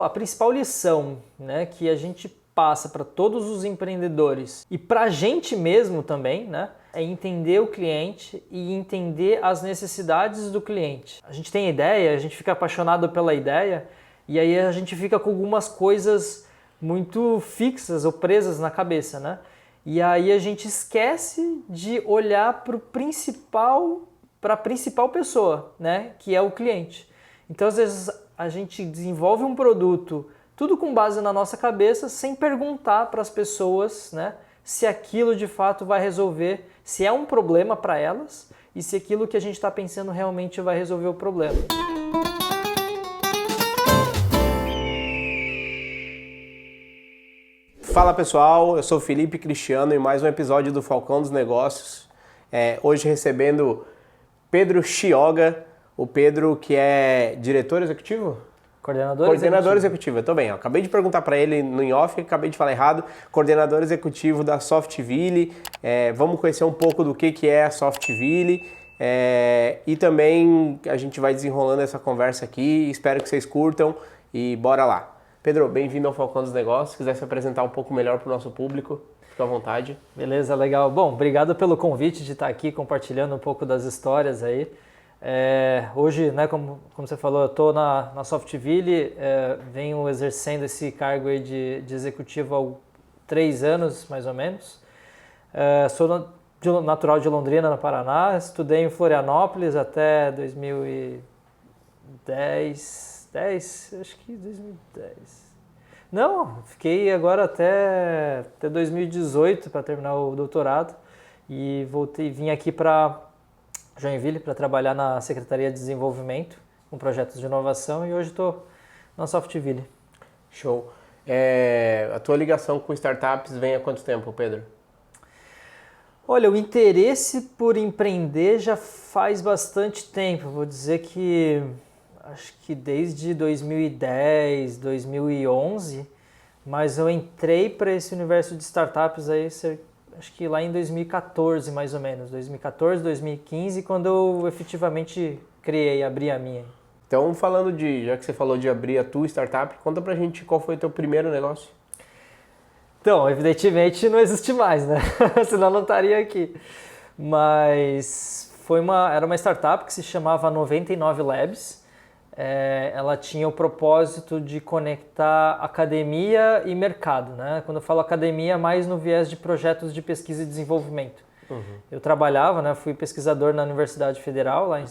A principal lição, né, que a gente passa para todos os empreendedores e para a gente mesmo também, né, é entender o cliente e entender as necessidades do cliente. A gente tem ideia, a gente fica apaixonado pela ideia e aí a gente fica com algumas coisas muito fixas ou presas na cabeça, né? E aí a gente esquece de olhar para a principal pessoa, né, que é o cliente. Então, às vezes, a gente desenvolve um produto tudo com base na nossa cabeça, sem perguntar para as pessoas, né, se aquilo de fato vai resolver, se é um problema para elas e se aquilo que a gente está pensando realmente vai resolver o problema. Fala pessoal, eu sou o Felipe Cristiano e mais um episódio do Falcão dos Negócios. Hoje recebendo Pedro Chioga, o Pedro que é diretor executivo? Coordenador executivo, eu tô bem. Acabei de perguntar para ele no in-off, acabei de falar errado. Coordenador executivo da Softville. Vamos conhecer um pouco do que é a Softville. E também a gente vai desenrolando essa conversa aqui. Espero que vocês curtam e bora lá. Pedro, bem-vindo ao Falcão dos Negócios. Se quiser se apresentar um pouco melhor para o nosso público, fica à vontade. Beleza, legal. Bom, obrigado pelo convite de estar aqui compartilhando um pouco das histórias aí. Hoje, né, como você falou, eu estou na Softville, venho exercendo esse cargo aí de executivo há 3 anos, mais ou menos. Sou natural de Londrina, no Paraná, estudei em Florianópolis até 2010, acho que 2010. Não, fiquei agora até 2018 para terminar o doutorado e vim aqui para Joinville para trabalhar na Secretaria de Desenvolvimento com projetos de inovação e hoje estou na Softville. Show. A tua ligação com startups vem há quanto tempo, Pedro? Olha, o interesse por empreender já faz bastante tempo. Vou dizer que acho que desde 2010, 2011, mas eu entrei para esse universo de startups aí acho que lá em 2014, mais ou menos, 2014, 2015, quando eu efetivamente abri a minha. Então, já que você falou de abrir a tua startup, conta pra gente qual foi o teu primeiro negócio. Então, evidentemente não existe mais, né? Senão não estaria aqui. Mas era uma startup que se chamava 99 Labs. Ela tinha o propósito de conectar academia e mercado, né? Quando eu falo academia, mais no viés de projetos de pesquisa e desenvolvimento. Uhum. Eu trabalhava, né? Fui pesquisador na Universidade Federal, lá em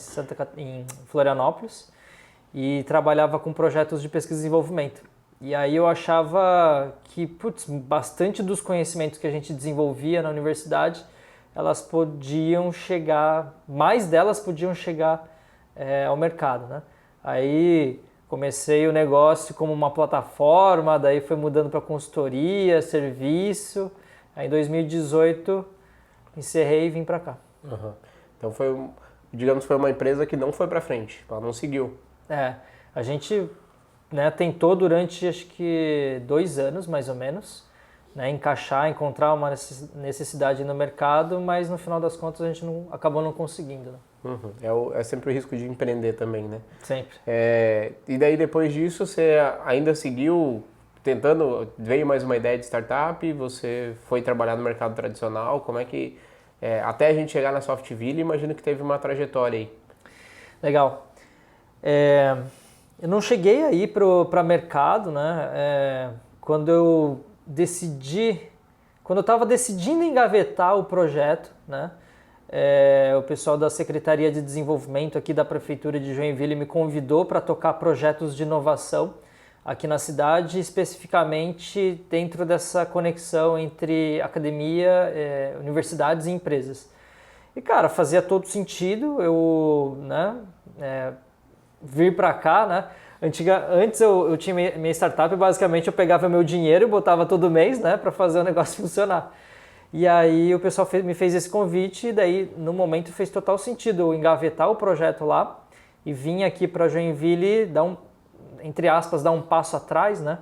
Florianópolis, e trabalhava com projetos de pesquisa e desenvolvimento. E aí eu achava que, bastante dos conhecimentos que a gente desenvolvia na universidade, mais delas podiam chegar ao mercado, né? Aí comecei o negócio como uma plataforma, daí foi mudando para consultoria, serviço. Aí em 2018 encerrei e vim para cá. Uhum. Então foi uma empresa que não foi para frente, ela não seguiu. A gente, né, tentou durante acho que 2 anos mais ou menos, né, encontrar uma necessidade no mercado, mas no final das contas a gente acabou não conseguindo, né? Uhum. É sempre o risco de empreender também, né? Sempre. E daí depois disso você ainda seguiu tentando, veio mais uma ideia de startup, você foi trabalhar no mercado tradicional, como é que, até a gente chegar na Softville, imagino que teve uma trajetória aí. Legal. Eu não cheguei aí para mercado, né? Quando eu estava decidindo engavetar o projeto, né? O pessoal da Secretaria de Desenvolvimento aqui da Prefeitura de Joinville me convidou para tocar projetos de inovação aqui na cidade, especificamente dentro dessa conexão entre academia, universidades e empresas. E, cara, fazia todo sentido eu, né, vir para cá, né? Antes eu tinha minha startup, basicamente eu pegava meu dinheiro e botava todo mês, né, para fazer o negócio funcionar. E aí o pessoal me fez esse convite e daí no momento fez total sentido eu engavetar o projeto lá e vim aqui para Joinville entre aspas, dar um passo atrás, né?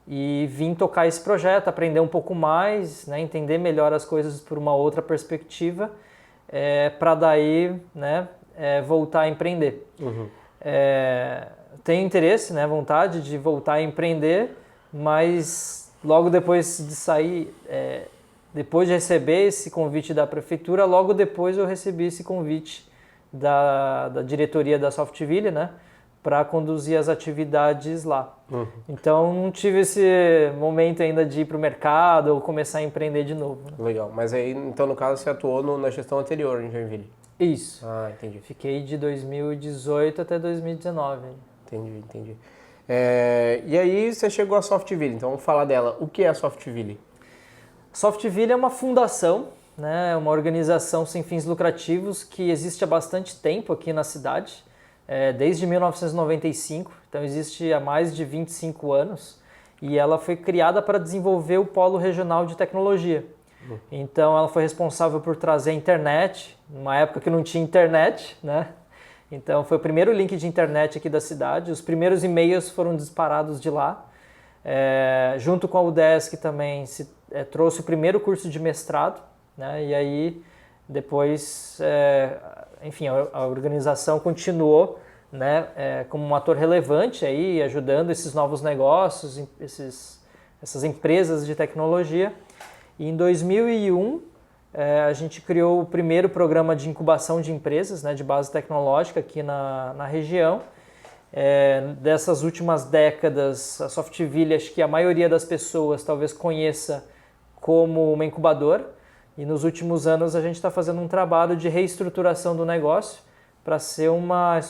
E vim tocar esse projeto, aprender um pouco mais, né, entender melhor as coisas por uma outra perspectiva, para daí, né, voltar a empreender. Uhum. tenho interesse, né, vontade de voltar a empreender, mas logo depois de sair, depois de receber esse convite da prefeitura, logo depois eu recebi esse convite da diretoria da Softville, né, para conduzir as atividades lá. Então não tive esse momento ainda de ir para o mercado ou começar a empreender de novo. Né? Legal. Mas aí, então, no caso, você atuou na gestão anterior em Joinville? Isso. Ah, entendi. Fiquei de 2018 até 2019. Entendi. E aí você chegou à Softville, então vamos falar dela. O que é a Softville? Softville é uma fundação, né, uma organização sem fins lucrativos que existe há bastante tempo aqui na cidade, desde 1995, então existe há mais de 25 anos, e ela foi criada para desenvolver o Polo Regional de Tecnologia. Então ela foi responsável por trazer a internet, numa época que não tinha internet, né? Então foi o primeiro link de internet aqui da cidade, os primeiros e-mails foram disparados de lá. Junto com a UDESC também trouxe o primeiro curso de mestrado, né? E aí depois, enfim, a organização continuou, né, como um ator relevante aí, ajudando esses novos negócios, essas empresas de tecnologia. E em 2001, a gente criou o primeiro programa de incubação de empresas, né, de base tecnológica aqui na região. Dessas últimas décadas, a Softville, acho que a maioria das pessoas talvez conheça como uma incubadora. E nos últimos anos a gente está fazendo um trabalho de reestruturação do negócio para ser uma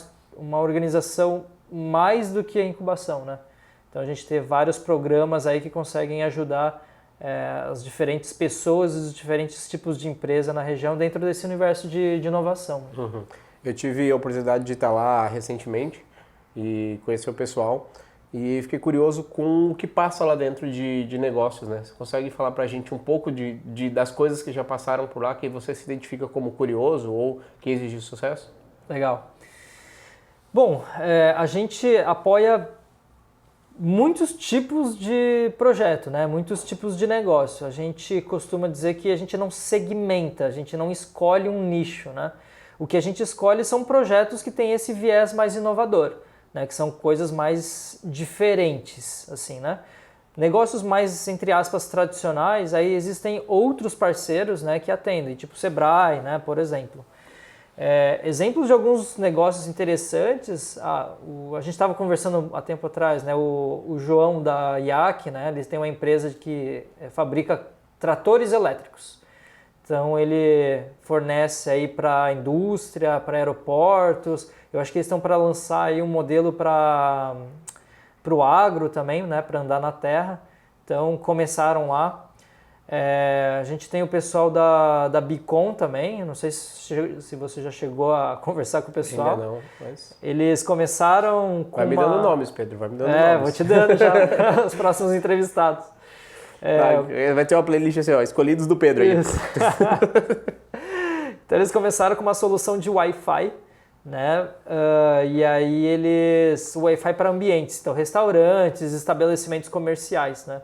organização mais do que a incubação, né? Então a gente tem vários programas aí que conseguem ajudar as diferentes pessoas e os diferentes tipos de empresa na região dentro desse universo de inovação. Eu tive a oportunidade de estar lá recentemente e conhecer o pessoal e fiquei curioso com o que passa lá dentro de negócios, né? Você consegue falar pra gente um pouco das coisas que já passaram por lá que você se identifica como curioso ou case de sucesso? Legal. Bom, a gente apoia muitos tipos de projeto, né? Muitos tipos de negócio. A gente costuma dizer que a gente não segmenta, a gente não escolhe um nicho, né? O que a gente escolhe são projetos que têm esse viés mais inovador, né? Que são coisas mais diferentes, assim, né? Negócios mais, entre aspas, tradicionais, aí existem outros parceiros, né, que atendem, tipo o Sebrae, né, por exemplo. Exemplos de alguns negócios interessantes, a gente estava conversando há tempo atrás, né, o João da IAC, né, eles têm uma empresa que fabrica tratores elétricos. Então ele fornece aí para a indústria, para aeroportos. Eu acho que eles estão para lançar aí um modelo para o agro também, né, para andar na terra. Então começaram lá. A gente tem o pessoal da Bicom também, eu não sei se você já chegou a conversar com o pessoal. Ainda não, mas... Eles começaram com Vai me dando nomes, Pedro, vai me dando nomes. Vou te dando já os próximos entrevistados. Vai ter uma playlist assim, ó, escolhidos do Pedro aí. Isso. Então eles começaram com uma solução de Wi-Fi, né? E aí o Wi-Fi para ambientes, então restaurantes, estabelecimentos comerciais, né?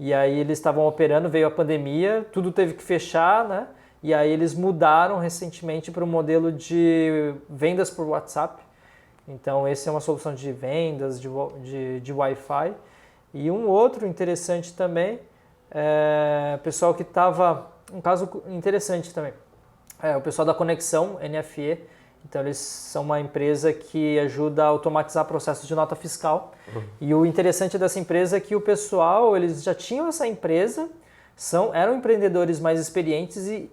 E aí eles estavam operando, veio a pandemia, tudo teve que fechar, né? E aí eles mudaram recentemente para o modelo de vendas por WhatsApp. Então esse é uma solução de vendas, de Wi-Fi. E um outro interessante também, pessoal que estava, um caso interessante também, o pessoal da Conexão NFE. Então eles são uma empresa que ajuda a automatizar processos de nota fiscal. E o interessante dessa empresa é que o pessoal, eles já tinham essa empresa, eram empreendedores mais experientes e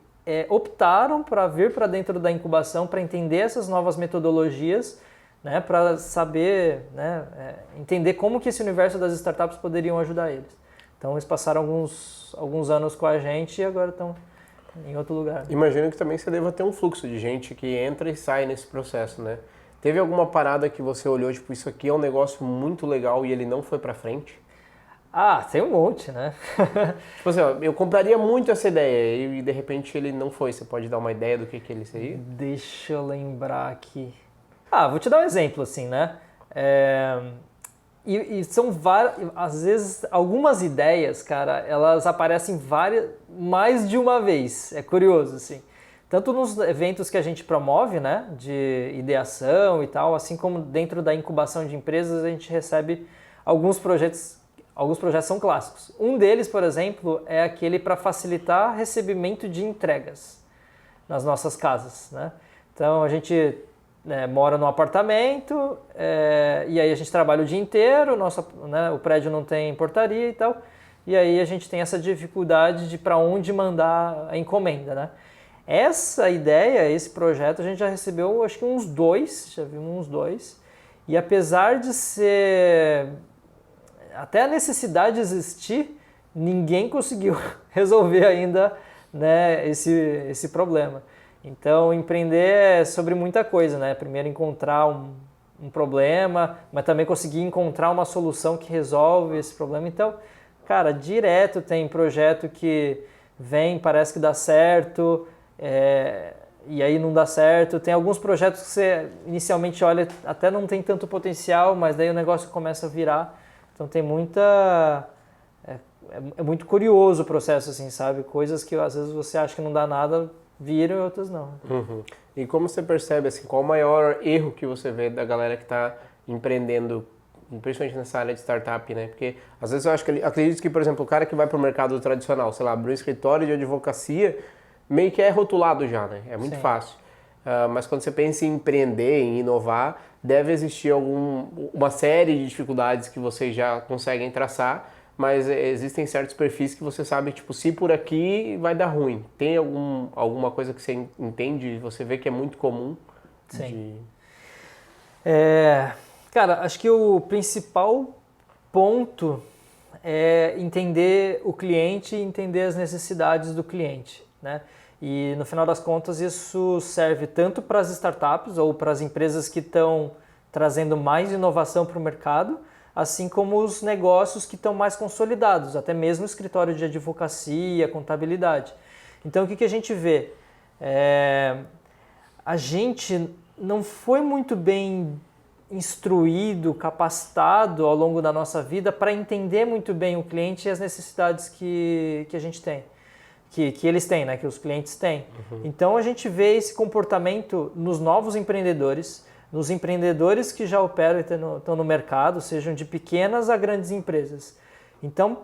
optaram para vir para dentro da incubação para entender essas novas metodologias, né, para saber, né, entender como que esse universo das startups poderiam ajudar eles. Então eles passaram alguns anos com a gente e agora estão em outro lugar. Imagino que também você deva ter um fluxo de gente que entra e sai nesse processo, né? Teve alguma parada que você olhou, tipo, isso aqui é um negócio muito legal e ele não foi pra frente? Tem um monte, né? Tipo assim, ó, eu compraria muito essa ideia e de repente ele não foi. Você pode dar uma ideia do que ele seria? Deixa eu lembrar aqui. Vou te dar um exemplo, assim, né? E são várias, às vezes, algumas ideias, cara, elas aparecem mais de uma vez. É curioso, assim. tanto nos eventos que a gente promove, né, de ideação e tal, assim como dentro da incubação de empresas, a gente recebe alguns projetos são clássicos. Um deles, por exemplo, é aquele para facilitar recebimento de entregas nas nossas casas, né? Então a gente mora num apartamento e aí a gente trabalha o dia inteiro, o prédio não tem portaria e tal, e aí a gente tem essa dificuldade de para onde mandar a encomenda, né? Essa ideia, esse projeto, a gente já recebeu acho que já vimos uns dois, e apesar de ser até a necessidade de existir, ninguém conseguiu resolver ainda, né, esse problema. Então, empreender é sobre muita coisa, né? Primeiro encontrar um problema, mas também conseguir encontrar uma solução que resolve esse problema. Então, cara, direto tem projeto que vem, parece que dá certo, e aí não dá certo. Tem alguns projetos que você inicialmente olha, até não tem tanto potencial, mas daí o negócio começa a virar. Então tem muita... É muito curioso o processo, assim, sabe? Coisas que às vezes você acha que não dá nada, viram e outras não. Uhum. E como você percebe, assim, qual o maior erro que você vê da galera que está empreendendo, principalmente nessa área de startup, né? Porque às vezes eu acredito que, por exemplo, o cara que vai para o mercado tradicional, sei lá, abrir um escritório de advocacia, meio que é rotulado já, né? É muito Sim. fácil. Mas quando você pensa em empreender, em inovar, deve existir uma série de dificuldades que vocês já conseguem traçar, mas existem certos perfis que você sabe, tipo, se por aqui vai dar ruim. Tem alguma coisa que você entende, você vê que é muito comum? Sim. Cara, acho que o principal ponto é entender o cliente e entender as necessidades do cliente, né? E no final das contas isso serve tanto para as startups ou para as empresas que estão trazendo mais inovação para o mercado, assim como os negócios que estão mais consolidados, até mesmo o escritório de advocacia, contabilidade. Então o que a gente vê? A gente não foi muito bem instruído, capacitado ao longo da nossa vida para entender muito bem o cliente e as necessidades que a gente tem. Que eles têm, né? Que os clientes têm. Uhum. Então a gente vê esse comportamento nos novos empreendedores, nos empreendedores que já operam e estão no mercado, sejam de pequenas a grandes empresas. Então,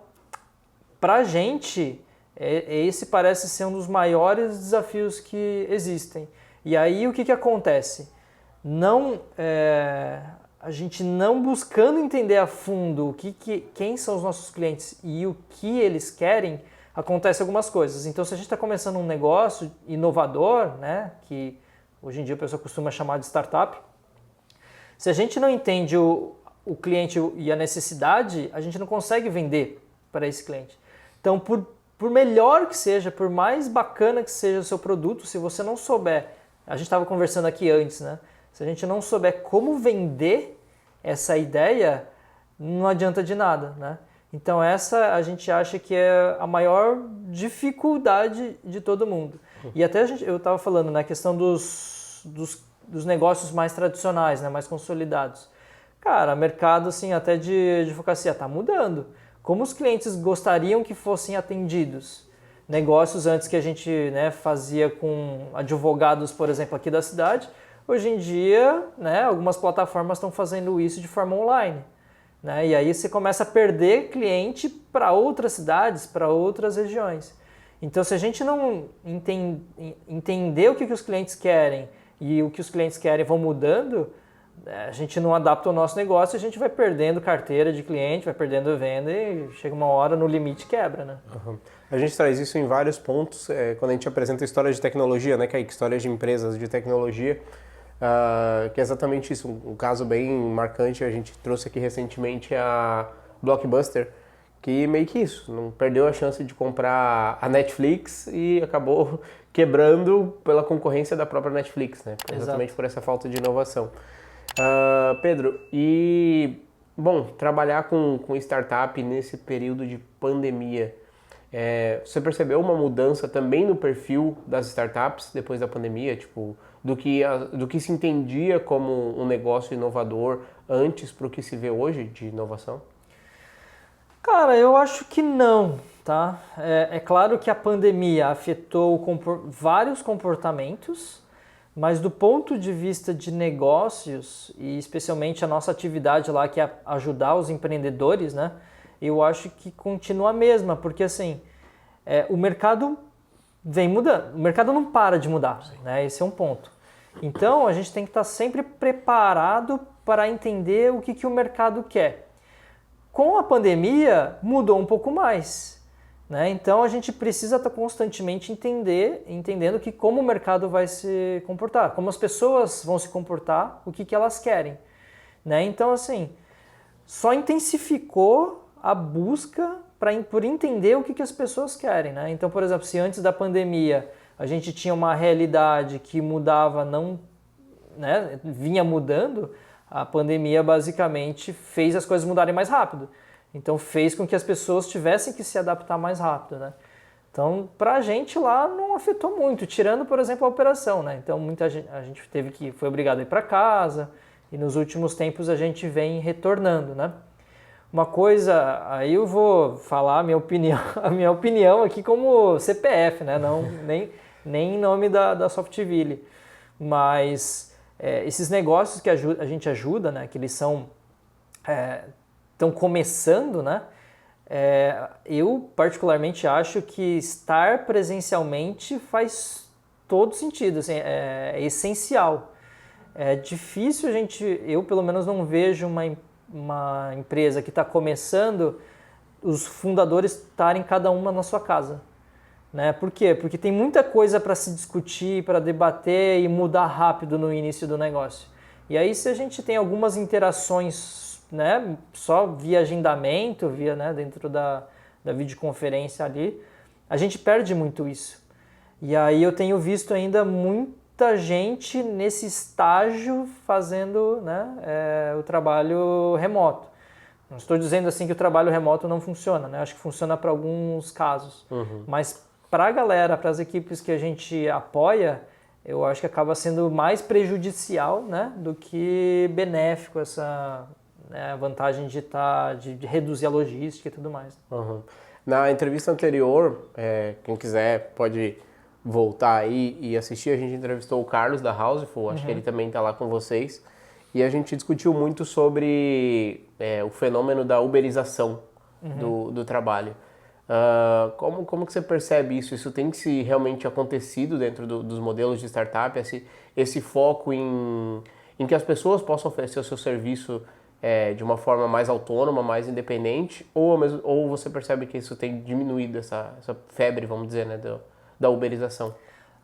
para a gente, esse parece ser um dos maiores desafios que existem. E aí o que acontece? A gente não buscando entender a fundo quem são os nossos clientes e o que eles querem, acontece algumas coisas. Então, se a gente está começando um negócio inovador, né, que hoje em dia o pessoal costuma chamar de startup, se a gente não entende o cliente e a necessidade, a gente não consegue vender para esse cliente. Então, por melhor que seja, por mais bacana que seja o seu produto, se você não souber, a gente estava conversando aqui antes, né? Se a gente não souber como vender essa ideia, não adianta de nada, né? Então essa a gente acha que é a maior dificuldade de todo mundo. E até eu estava falando na questão dos negócios mais tradicionais, né, mais consolidados. Cara, mercado assim, até de advocacia está mudando. Como os clientes gostariam que fossem atendidos? Negócios antes que a gente, né, fazia com advogados, por exemplo, aqui da cidade, hoje em dia, né, algumas plataformas estão fazendo isso de forma online. Né? E aí você começa a perder cliente para outras cidades, para outras regiões. Então, se a gente não entender o que os clientes querem e o que os clientes querem vão mudando, a gente não adapta o nosso negócio, a gente vai perdendo carteira de cliente, vai perdendo venda e chega uma hora no limite quebra, né? Uhum. A gente traz isso em vários pontos, quando a gente apresenta histórias de tecnologia, né, que é histórias de empresas de tecnologia, que é exatamente isso, um caso bem marcante. A gente trouxe aqui recentemente a Blockbuster, que meio que isso, não perdeu a chance de comprar a Netflix e acabou quebrando pela concorrência da própria Netflix, né? Exatamente. Exato. Por essa falta de inovação. Pedro, bom, trabalhar com startup nesse período de pandemia, você percebeu uma mudança também no perfil das startups depois da pandemia, tipo, do que se entendia como um negócio inovador antes para o que se vê hoje de inovação? Cara, eu acho que não. tá? É claro que a pandemia afetou vários comportamentos, mas do ponto de vista de negócios, e especialmente a nossa atividade lá, que é ajudar os empreendedores, né? Eu acho que continua a mesma, porque assim, o mercado vem mudando, o mercado não para de mudar, né? Esse é um ponto. Então a gente tem que estar sempre preparado para entender o que o mercado quer. Com a pandemia mudou um pouco mais, né? Então a gente precisa estar constantemente entendendo que como o mercado vai se comportar, como as pessoas vão se comportar, o que elas querem, né? Então assim, só intensificou a busca por entender o que as pessoas querem, né? Então, por exemplo, se antes da pandemia a gente tinha uma realidade que mudava, não, né, vinha mudando, a pandemia basicamente fez as coisas mudarem mais rápido. Então fez com que as pessoas tivessem que se adaptar mais rápido, né? Então, pra gente lá não afetou muito, tirando, por exemplo, a operação, né? Então a gente foi obrigado a ir para casa, e nos últimos tempos a gente vem retornando, né? Uma coisa, aí eu vou falar a minha opinião aqui como CPF, né? Não, nem em nome da Softville. Mas esses negócios que a gente ajuda, né? Que eles estão começando, né? Eu particularmente acho que estar presencialmente faz todo sentido, assim, é essencial. É difícil eu pelo menos não vejo uma empresa que está começando, os fundadores estarem cada uma na sua casa, né? Por quê? Porque tem muita coisa para se discutir, para debater e mudar rápido no início do negócio. E aí se a gente tem algumas interações, né, só via agendamento, né, dentro da videoconferência ali, a gente perde muito isso. E aí eu tenho visto ainda muita gente nesse estágio fazendo, né, o trabalho remoto. Não estou dizendo assim que o trabalho remoto não funciona, né? Acho que funciona para alguns casos. Mas para a galera, para as equipes que a gente apoia, eu acho que acaba sendo mais prejudicial, né, do que benéfico essa, né, vantagem de reduzir a logística e tudo mais. Na entrevista anterior, quem quiser pode voltar aí e assistir, a gente entrevistou o Carlos da Houseful, acho que ele também está lá com vocês, e a gente discutiu muito sobre o fenômeno da uberização do trabalho. Como que você percebe isso? Isso tem se realmente acontecido dentro dos modelos de startup, esse foco em que as pessoas possam oferecer o seu serviço de uma forma mais autônoma, mais independente, ou você percebe que isso tem diminuído essa febre, vamos dizer, né, da uberização?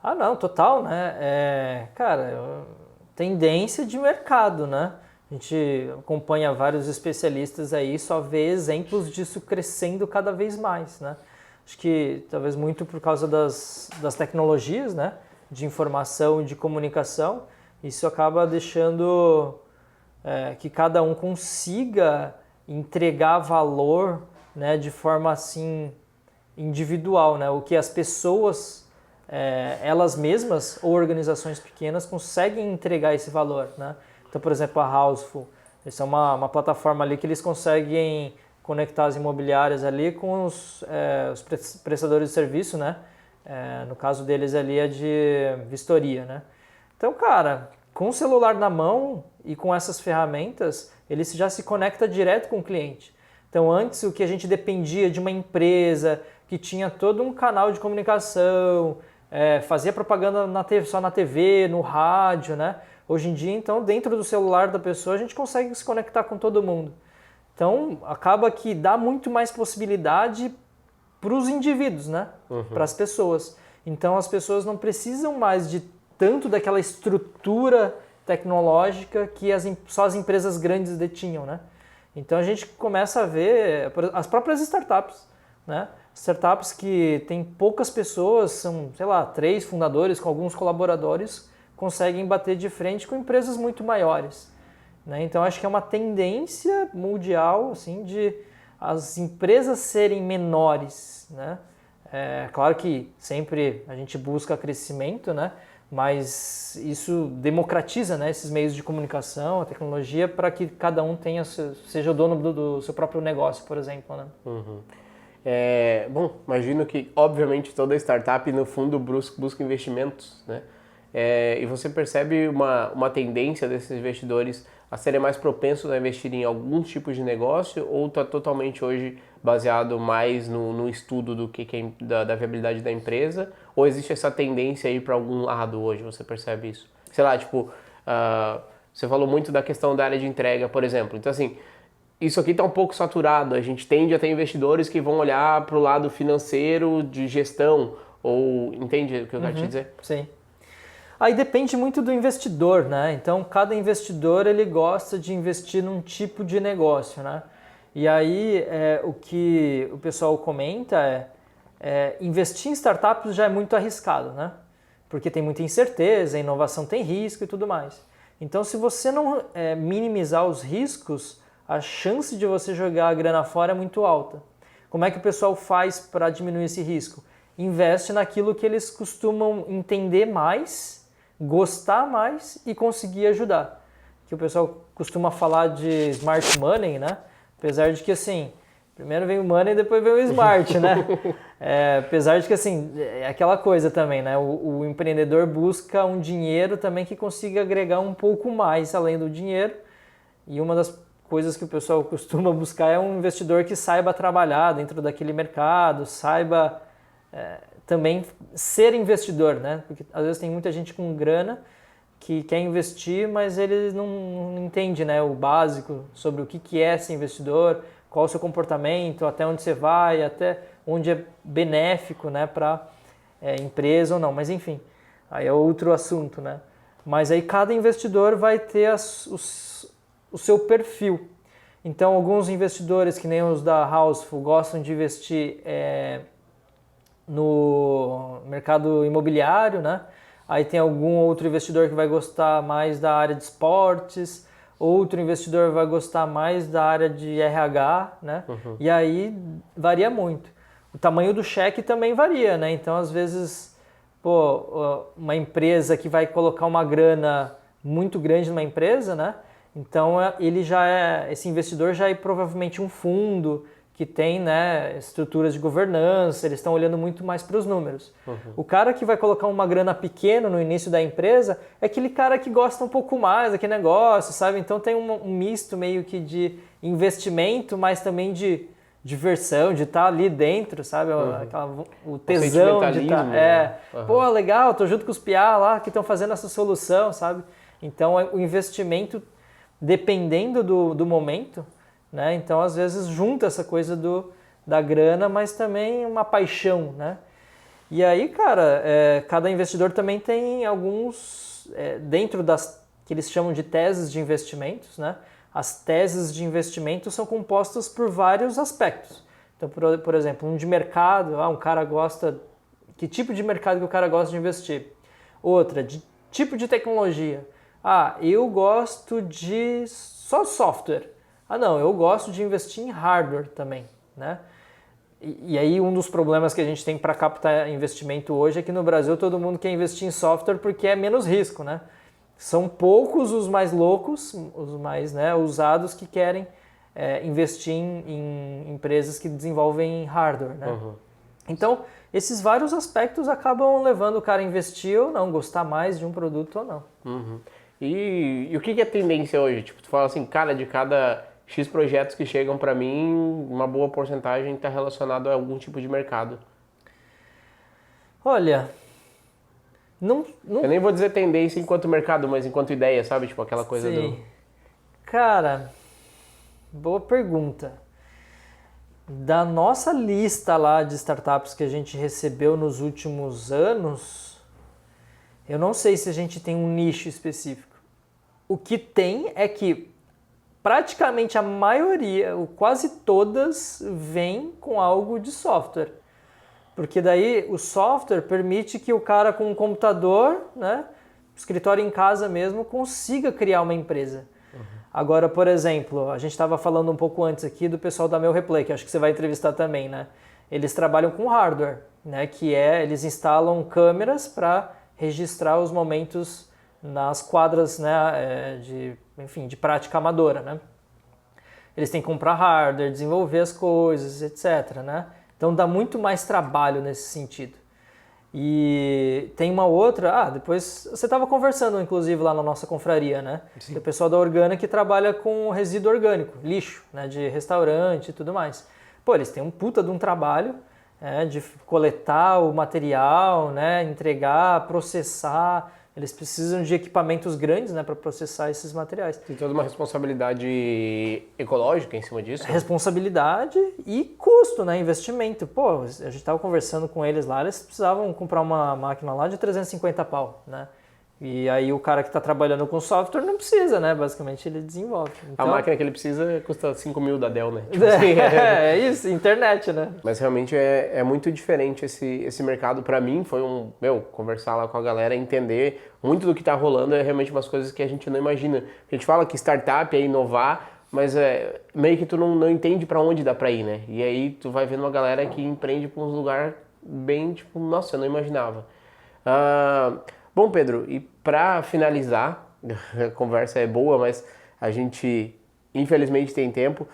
Ah, não, total, né? Cara, tendência de mercado, né? A gente acompanha vários especialistas aí, só vê exemplos disso crescendo cada vez mais, né? Acho que talvez muito por causa das tecnologias, né? De informação e de comunicação, isso acaba deixando que cada um consiga entregar valor, né? De forma assim individual, né? O que as pessoas elas mesmas ou organizações pequenas conseguem entregar esse valor, né? Então, por exemplo, a Houseful, eles são uma plataforma ali que eles conseguem conectar as imobiliárias ali com os prestadores de serviço, né? No caso deles ali é de vistoria, né? Então, cara, com o celular na mão e com essas ferramentas, ele já se conecta direto com o cliente. Então, antes o que a gente dependia de uma empresa que tinha todo um canal de comunicação, fazia propaganda só na TV, no rádio, né? Hoje em dia, então, dentro do celular da pessoa, a gente consegue se conectar com todo mundo. Então, acaba que dá muito mais possibilidade para os indivíduos, né? Para as pessoas. Então, as pessoas não precisam mais de tanto daquela estrutura tecnológica que só as empresas grandes detinham, né? Então, a gente começa a ver as próprias startups, né? Startups que tem poucas pessoas, são, sei lá, 3 fundadores com alguns colaboradores, conseguem bater de frente com empresas muito maiores, né? Então acho que é uma tendência mundial assim, de as empresas serem menores, né? Claro que sempre a gente busca crescimento, né? Mas isso democratiza, né, esses meios de comunicação, a tecnologia, para que cada um seja o dono do seu próprio negócio, por exemplo, né? Bom, imagino que, obviamente, toda startup, no fundo, busca investimentos, né? E você percebe uma tendência desses investidores a serem mais propensos a investir em alguns tipos de negócio, ou está totalmente hoje baseado mais no estudo da viabilidade da empresa, ou existe essa tendência aí para algum lado hoje, você percebe isso? Sei lá, tipo, você falou muito da questão da área de entrega, por exemplo. Então, assim, isso aqui está um pouco saturado. A gente tende a ter investidores que vão olhar para o lado financeiro de gestão, ou entende o que eu quero te dizer? Sim. Aí depende muito do investidor, né? Então, cada investidor ele gosta de investir num tipo de negócio, né? E aí, o que o pessoal comenta investir em startups já é muito arriscado, né? Porque tem muita incerteza, a inovação tem risco e tudo mais. Então, se você não minimizar os riscos, a chance de você jogar a grana fora é muito alta. Como é que o pessoal faz para diminuir esse risco? Investe naquilo que eles costumam entender mais, gostar mais e conseguir ajudar. Que o pessoal costuma falar de smart money, né? Apesar de que, assim, primeiro vem o money e depois vem o smart, né? Apesar de que, assim, é aquela coisa também, né? O empreendedor busca um dinheiro também que consiga agregar um pouco mais além do dinheiro. E uma das coisas que o pessoal costuma buscar é um investidor que saiba trabalhar dentro daquele mercado, saiba também ser investidor, né? Porque às vezes tem muita gente com grana que quer investir, mas ele não entende, né, o básico sobre o que é ser investidor, qual o seu comportamento, até onde você vai, até onde é benéfico, né, para empresa ou não. Mas enfim, aí é outro assunto, né? Mas aí cada investidor vai ter o seu perfil. Então, alguns investidores, que nem os da Houseful, gostam de investir no mercado imobiliário, né? Aí tem algum outro investidor que vai gostar mais da área de esportes, outro investidor vai gostar mais da área de RH, né? E aí varia muito. O tamanho do cheque também varia, né? Então, às vezes, uma empresa que vai colocar uma grana muito grande numa empresa, né? Então, esse investidor já é provavelmente um fundo que tem, né, estruturas de governança, eles estão olhando muito mais para os números. O cara que vai colocar uma grana pequena no início da empresa é aquele cara que gosta um pouco mais daquele negócio, sabe? Então tem um misto meio que de investimento, mas também de diversão, de estar ali dentro, sabe? O tesão de estar... Pô, legal, tô junto com os piá lá que estão fazendo essa solução, sabe? Então o investimento, dependendo do momento, né? Então, às vezes, junta essa coisa da grana, mas também uma paixão, né? E aí, cara, cada investidor também tem alguns, dentro das que eles chamam de teses de investimentos, né? As teses de investimento são compostas por vários aspectos. Então, por exemplo, um de mercado, um cara gosta... Que tipo de mercado que o cara gosta de investir? Outra, de tipo de tecnologia. Eu gosto de só software. Não, eu gosto de investir em hardware também, né? E aí um dos problemas que a gente tem para captar investimento hoje é que no Brasil todo mundo quer investir em software porque é menos risco, né? São poucos os mais loucos, os mais, né, ousados que querem investir em empresas que desenvolvem hardware, né? Então, esses vários aspectos acabam levando o cara a investir ou não, gostar mais de um produto ou não. E o que é tendência hoje? Tipo, tu fala assim, cara, de cada X projetos que chegam para mim, uma boa porcentagem está relacionado a algum tipo de mercado. Olha, não... Eu nem vou dizer tendência enquanto mercado, mas enquanto ideia, sabe? Tipo, aquela coisa Sim. Cara, boa pergunta. Da nossa lista lá de startups que a gente recebeu nos últimos anos, eu não sei se a gente tem um nicho específico. O que tem é que praticamente a maioria, ou quase todas, vem com algo de software. Porque daí o software permite que o cara com um computador, né, escritório em casa mesmo, consiga criar uma empresa. Agora, por exemplo, a gente estava falando um pouco antes aqui do pessoal da Meu Replay, que acho que você vai entrevistar também, né? Eles trabalham com hardware, né, que eles instalam câmeras para registrar os momentos nas quadras, né, de prática amadora, né? Eles têm que comprar hardware, desenvolver as coisas, etc, né? Então dá muito mais trabalho nesse sentido. E tem uma outra, depois você estava conversando inclusive lá na nossa confraria, né? Sim. Tem o pessoal da Organa que trabalha com resíduo orgânico, lixo, né? De restaurante e tudo mais. Pô, eles têm um puta de um trabalho de coletar o material, né? Entregar, processar. Eles precisam de equipamentos grandes, né, para processar esses materiais. Tem toda uma responsabilidade ecológica em cima disso? Responsabilidade e custo, né, investimento. Pô, a gente estava conversando com eles lá, eles precisavam comprar uma máquina lá de 350 pau, né? E aí o cara que está trabalhando com software não precisa, né? Basicamente ele desenvolve. Então, a máquina que ele precisa custa 5 mil da Dell, né? Tipo assim, é isso, internet, né? Mas realmente é muito diferente esse mercado. Para mim foi conversar lá com a galera, entender muito do que está rolando, é realmente umas coisas que a gente não imagina. A gente fala que startup é inovar, mas meio que tu não entende para onde dá para ir, né? E aí tu vai vendo uma galera que empreende para uns lugares bem, tipo, nossa, eu não imaginava. Bom, Pedro, e para finalizar, a conversa é boa, mas a gente infelizmente tem tempo.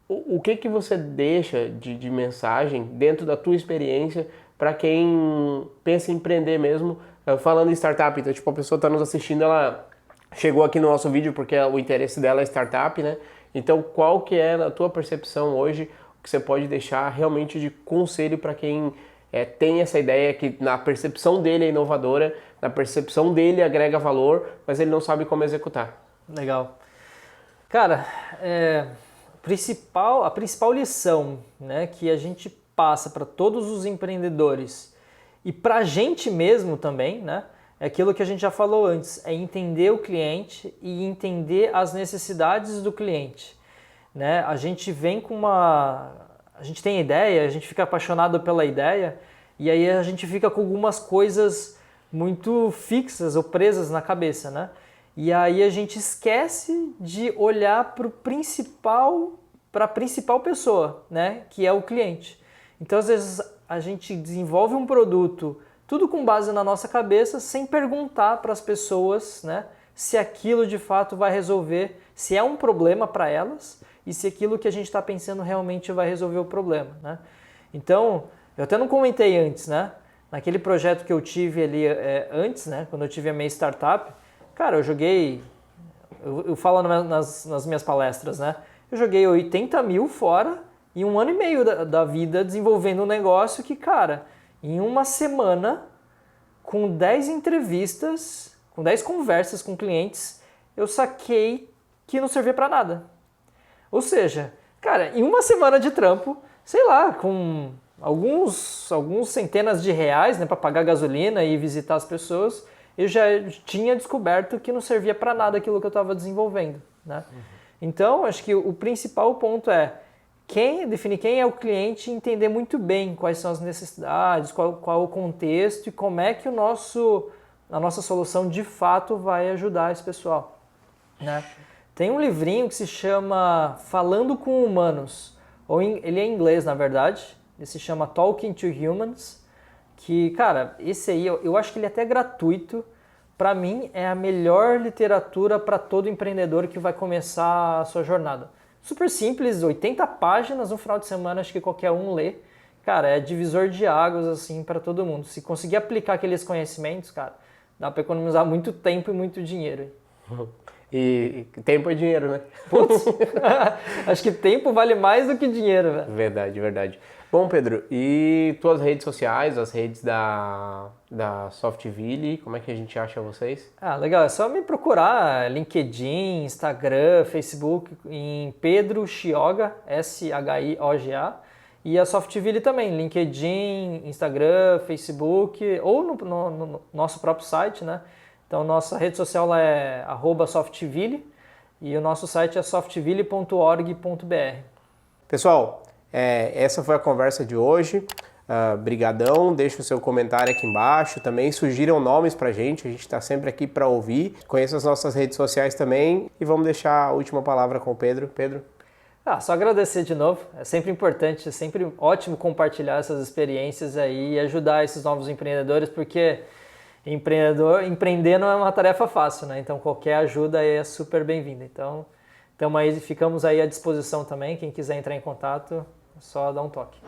O que você deixa de mensagem dentro da tua experiência para quem pensa em empreender mesmo, falando em startup? Então, tipo, a pessoa está nos assistindo, ela chegou aqui no nosso vídeo porque o interesse dela é startup, né? Então, qual que é, na tua percepção hoje, o que você pode deixar realmente de conselho para quem tem essa ideia que na percepção dele é inovadora, na percepção dele agrega valor, mas ele não sabe como executar? Legal. Cara, a principal lição, né, que a gente passa para todos os empreendedores e para a gente mesmo também, né, é aquilo que a gente já falou antes, é entender o cliente e entender as necessidades do cliente, né? A gente vem com a gente tem ideia, a gente fica apaixonado pela ideia e aí a gente fica com algumas coisas muito fixas ou presas na cabeça, né? E aí a gente esquece de olhar para a principal pessoa, né? Que é o cliente. Então às vezes a gente desenvolve um produto tudo com base na nossa cabeça, sem perguntar para as pessoas, né? Se aquilo de fato vai resolver, se é um problema para elas e se aquilo que a gente está pensando realmente vai resolver o problema, né? Então, eu até não comentei antes, né? Naquele projeto que eu tive ali antes, né? Quando eu tive a minha startup, cara, eu falo nas minhas palestras, né? Eu joguei 80 mil fora em 1 ano e meio da vida desenvolvendo um negócio que, cara, em uma semana, com 10 entrevistas, com 10 conversas com clientes, eu saquei que não servia para nada. Ou seja, cara, em uma semana de trampo, sei lá, com alguns centenas de reais, né, para pagar gasolina e visitar as pessoas, eu já tinha descoberto que não servia para nada aquilo que eu estava desenvolvendo, né? Então, acho que o principal ponto é definir quem é o cliente e entender muito bem quais são as necessidades, qual o contexto e como é que a nossa solução de fato vai ajudar esse pessoal, né? Tem um livrinho que se chama Falando com Humanos, ele é em inglês, na verdade, ele se chama Talking to Humans, que, cara, esse aí, eu acho que ele é até gratuito. Para mim, é a melhor literatura para todo empreendedor que vai começar a sua jornada. Super simples, 80 páginas, no final de semana, acho que qualquer um lê. Cara, é divisor de águas, assim, para todo mundo. Se conseguir aplicar aqueles conhecimentos, cara, dá para economizar muito tempo e muito dinheiro. E tempo é dinheiro, né? Putz, acho que tempo vale mais do que dinheiro, velho. Verdade, verdade. Bom, Pedro, e tuas redes sociais, as redes da Softville, como é que a gente acha vocês? Legal, é só me procurar LinkedIn, Instagram, Facebook, em Pedro Chioga, Shioga, e a Softville também, LinkedIn, Instagram, Facebook, ou no nosso próprio site, né? Então, nossa rede social lá é @Softville e o nosso site é softville.org.br. Pessoal, essa foi a conversa de hoje. Brigadão, deixa o seu comentário aqui embaixo. Também sugiram nomes pra gente, a gente está sempre aqui para ouvir. Conheça as nossas redes sociais também e vamos deixar a última palavra com o Pedro. Pedro? Só agradecer de novo, é sempre importante, é sempre ótimo compartilhar essas experiências aí e ajudar esses novos empreendedores, porque empreender não é uma tarefa fácil, né? Então qualquer ajuda aí é super bem-vinda. Então ficamos aí à disposição também, quem quiser entrar em contato, É só dar um toque.